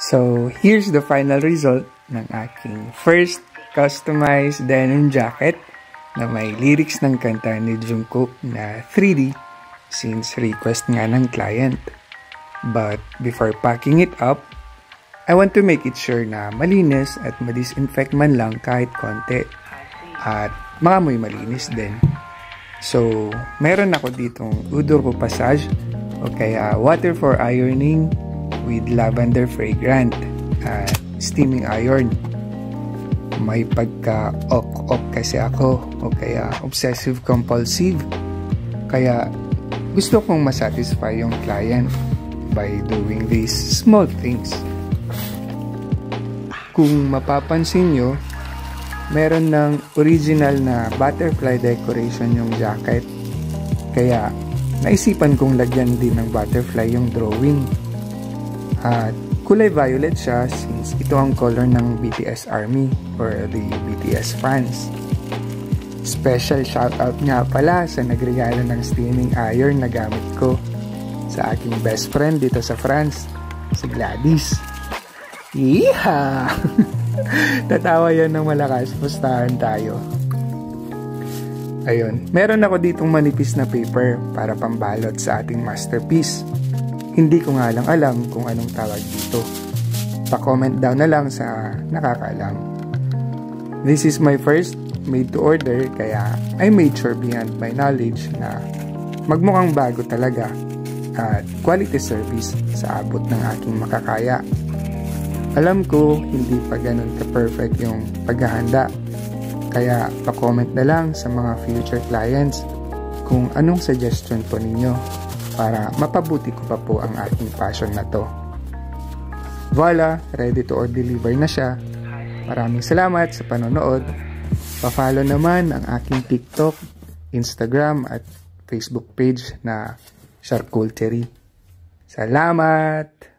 So, here's the final result ng aking first customized denim jacket na may lyrics ng kanta ni Jungkook na 3D since request nga ng client. But before packing it up, I want to make it sure na malinis at ma-disinfect man lang kahit konti at maamoy malinis din. So, meron ako ditong Eau de Passage o kaya water for ironing with lavender fragrant at steaming iron. May pagka-ok kasi ako o kaya obsessive compulsive. Kaya gusto kong masatisfy yung client by doing these small things. Kung mapapansin nyo, meron ng original na butterfly decoration yung jacket. Kaya naisipan kong lagyan din ng butterfly yung drawing. At kulay violet siya since ito ang color ng BTS Army or the BTS fans. Special shoutout nga pala sa nagregalo ng steaming iron na gamit ko sa aking best friend dito sa France, si Gladys. Yeehaw! Tatawa yan ng malakas. Pustahan tayo. Ayun. Meron ako ditong manipis na paper para pambalot sa ating masterpiece. Hindi ko nga lang alam kung anong tawag dito. Pa-comment down na lang sa nakakaalam. This is my first made to order kaya I made sure beyond my knowledge na magmukhang bago talaga at quality service sa abot ng aking makakaya. Alam ko, hindi pa ganun ka-perfect yung paghahanda. Kaya, pa-comment na lang sa mga future clients kung anong suggestion po ninyo para mapabuti ko pa po ang aking passion na to. Voila! Ready to or deliver na siya. Maraming salamat sa panonood. Pa-follow naman ang aking TikTok, Instagram at Facebook page na Charcuterie. Salamat!